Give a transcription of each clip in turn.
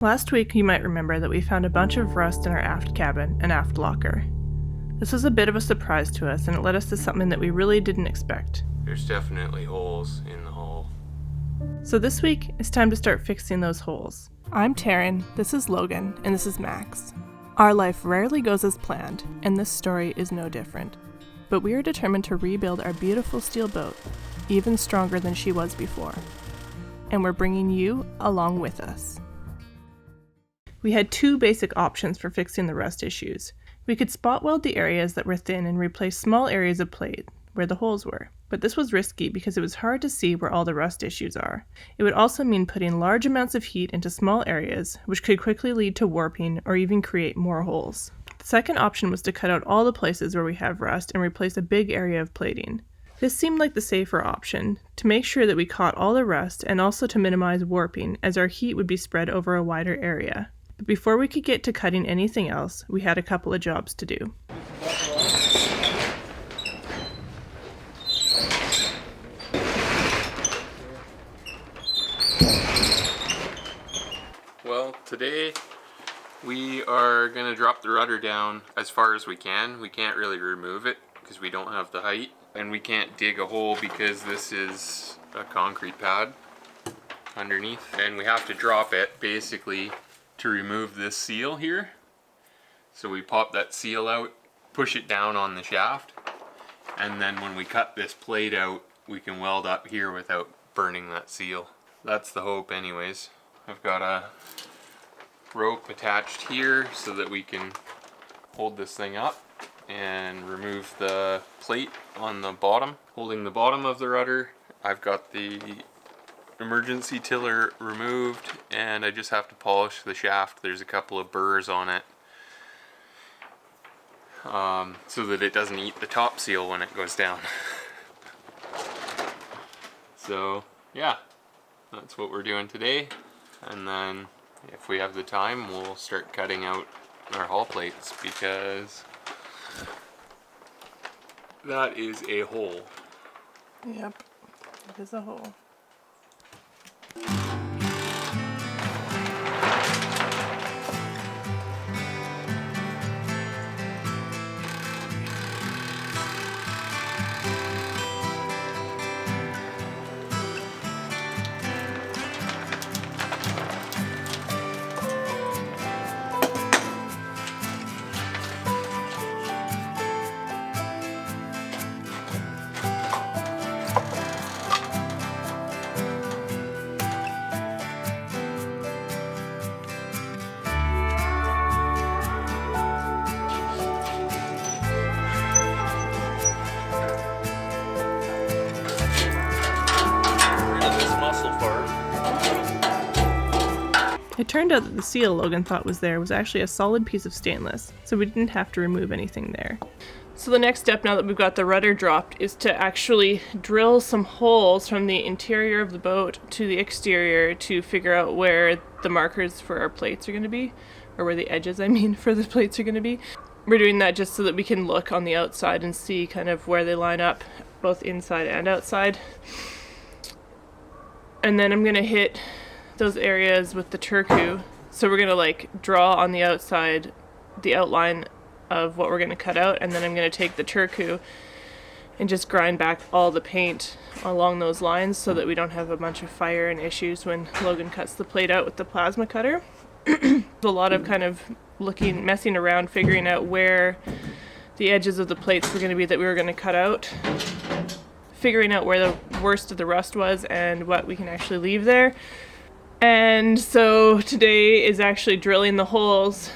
Last week, you might remember that we found a bunch of rust in our aft cabin and aft locker. This was a bit of a surprise to us, and it led us to something that we really didn't expect. There's definitely holes in the hull. So this week, it's time to start fixing those holes. I'm Taryn, this is Logan, and this is Max. Our life rarely goes as planned, and this story is no different. But we are determined to rebuild our beautiful steel boat, even stronger than she was before. And we're bringing you along with us. We had two basic options for fixing the rust issues. We could spot weld the areas that were thin and replace small areas of plate where the holes were. But this was risky because it was hard to see where all the rust issues are. It would also mean putting large amounts of heat into small areas, which could quickly lead to warping or even create more holes. The second option was to cut out all the places where we have rust and replace a big area of plating. This seemed like the safer option, to make sure that we caught all the rust and also to minimize warping, as our heat would be spread over a wider area. But before we could get to cutting anything else, we had a couple of jobs to do. Well, today we are going to drop the rudder down as far as we can. We can't really remove it because we don't have the height, and we can't dig a hole because this is a concrete pad underneath, and we have to drop it basically to remove this seal here. So we pop that seal out, push it down on the shaft, and then when we cut this plate out, we can weld up here without burning that seal. That's the hope anyways. I've got a rope attached here so that we can hold this thing up and remove the plate on the bottom, holding the bottom of the rudder. I've got the emergency tiller removed, and I just have to polish the shaft. There's a couple of burrs on it so that it doesn't eat the top seal when it goes down. So yeah, that's what we're doing today, and then if we have the time we'll start cutting out our hull plates, because that is a hole. Yep, it is a hole. It turned out that the seal Logan thought was there was actually a solid piece of stainless, so we didn't have to remove anything there. So the next step, now that we've got the rudder dropped, is to actually drill some holes from the interior of the boat to the exterior to figure out where the markers for our plates are going to be, or where the edges, for the plates are going to be. We're doing that just so that we can look on the outside and see kind of where they line up, both inside and outside. And then I'm going to hit those areas with the turku. So we're going to draw on the outside the outline of what we're going to cut out, and then I'm going to take the turku and just grind back all the paint along those lines so that we don't have a bunch of fire and issues when Logan cuts the plate out with the plasma cutter. There's a lot of kind of messing around, figuring out where the edges of the plates were going to be that we were going to cut out, figuring out where the worst of the rust was and what we can actually leave there. And so today is actually drilling the holes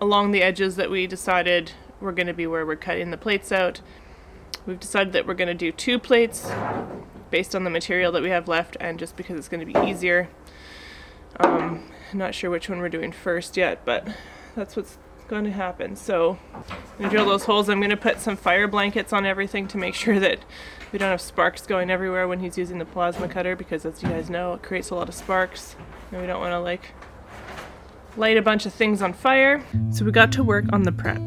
along the edges that we decided were going to be where we're cutting the plates out. We've decided that we're going to do 2 plates based on the material that we have left, and just because it's going to be easier. I'm not sure which one we're doing first yet, but that's what's going to happen. So I'm going to drill those holes. I'm going to put some fire blankets on everything to make sure that we don't have sparks going everywhere when he's using the plasma cutter, because as you guys know, it creates a lot of sparks, and we don't want to light a bunch of things on fire. So we got to work on the prep.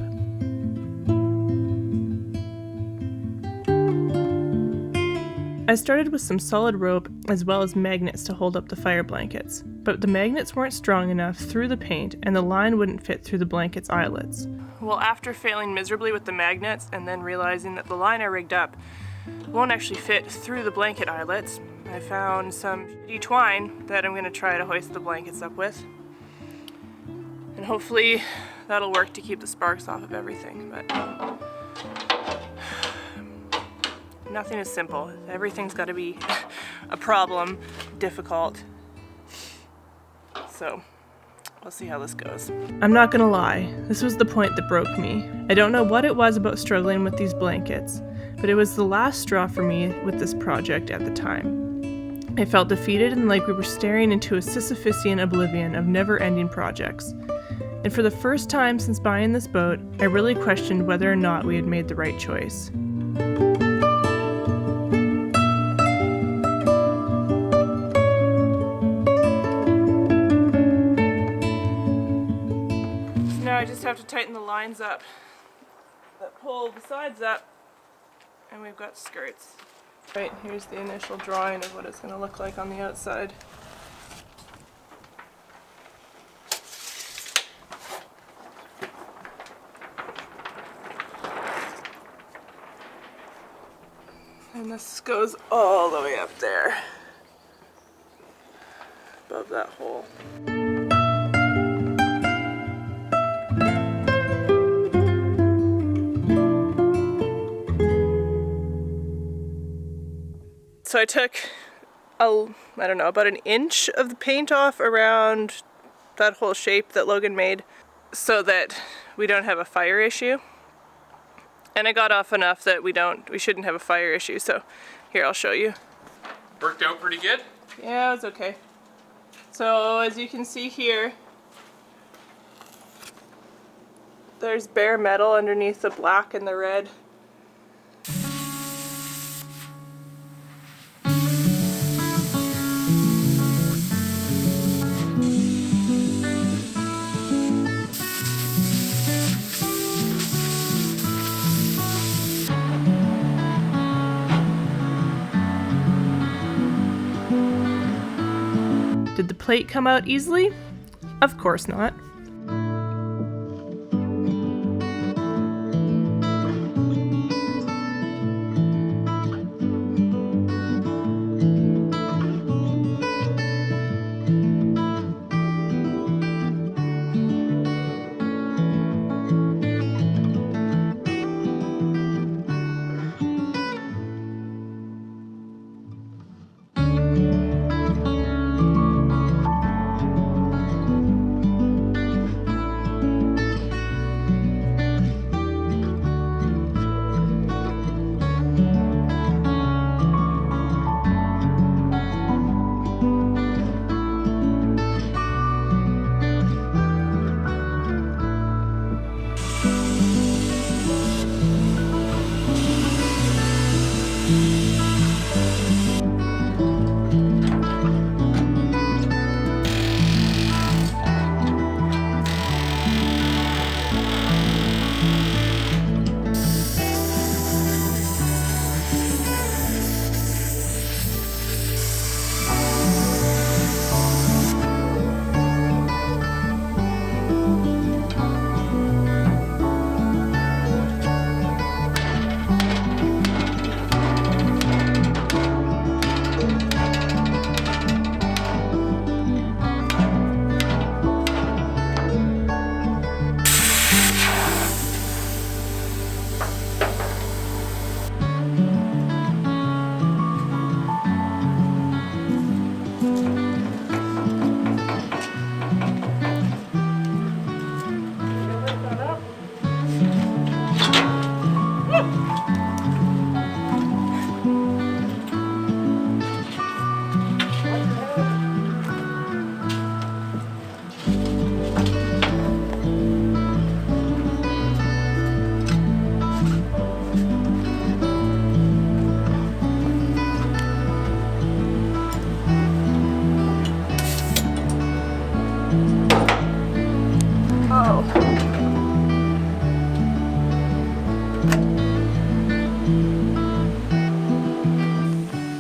I started with some solid rope as well as magnets to hold up the fire blankets. but the magnets weren't strong enough through the paint and the line wouldn't fit through the blanket's eyelets. Well, after failing miserably with the magnets and then realizing that the line I rigged up won't actually fit through the blanket eyelets, I found some shitty twine that I'm going to try to hoist the blankets up with. And hopefully that'll work to keep the sparks off of everything. But nothing is simple. Everything's got to be a problem, difficult. So we'll see how this goes. I'm not gonna lie, this was the point that broke me. I don't know what it was about struggling with these blankets, but it was the last straw for me with this project at the time. I felt defeated and like we were staring into a Sisyphusian oblivion of never-ending projects. And for the first time since buying this boat, I really questioned whether or not we had made the right choice. Now I just have to tighten the lines up that pull the sides up, and we've got skirts. Right, here's the initial drawing of what it's going to look like on the outside. And this goes all the way up there, above that hole. So I took, I don't know, about an inch of the paint off around that whole shape that Logan made so that we don't have a fire issue. And I got off enough that we shouldn't have a fire issue. So here, I'll show you. Worked out pretty good? Yeah, it was okay. So as you can see here, there's bare metal underneath the black and the red. Did the plate come out easily? Of course not.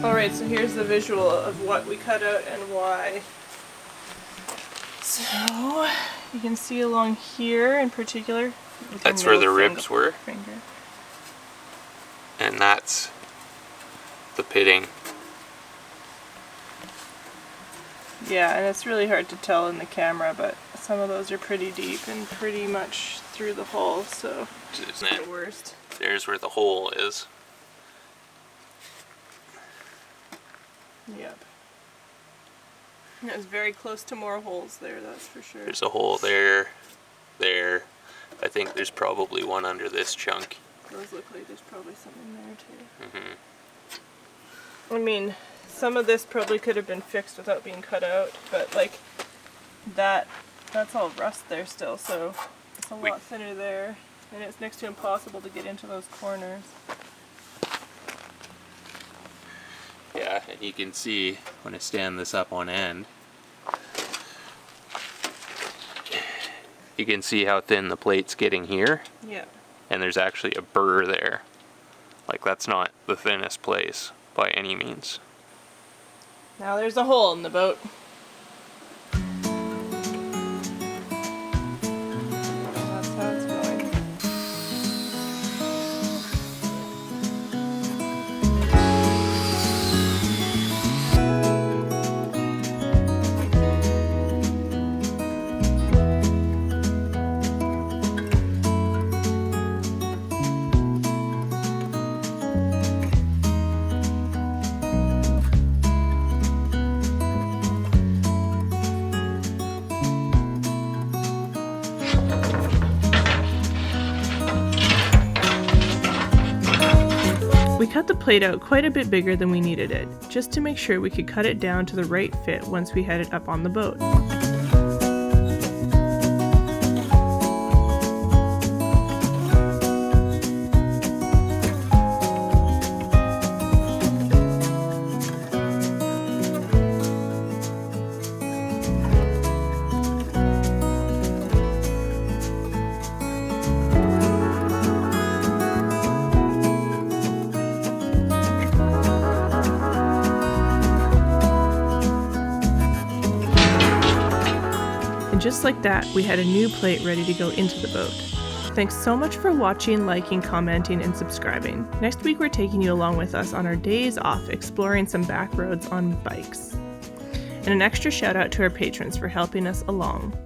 Alright, so here's the visual of what we cut out and why. So you can see along here in particular. That's where the ribs were. Finger. And that's the pitting. Yeah, and it's really hard to tell in the camera, but some of those are pretty deep and pretty much through the hole, so it's the worst. There's where the hole is. Yep. And it was very close to more holes there, that's for sure. There's a hole there, there. I think there's probably one under this chunk. Those look like there's probably something there too. Mm-hmm. I mean, some of this probably could have been fixed without being cut out, but like that's all rust there still, so it's a lot thinner there, and it's next to impossible to get into those corners. Yeah, and you can see when I stand this up on end, you can see how thin the plate's getting here. Yeah. And there's actually a burr there. Like, that's not the thinnest place by any means. Now there's a hole in the boat. That's how it's going. We cut the plate out quite a bit bigger than we needed it, just to make sure we could cut it down to the right fit once we had it up on the boat. And just like that, we had a new plate ready to go into the boat. Thanks so much for watching, liking, commenting, and subscribing. Next week we're taking you along with us on our days off exploring some back roads on bikes. And an extra shout out to our patrons for helping us along.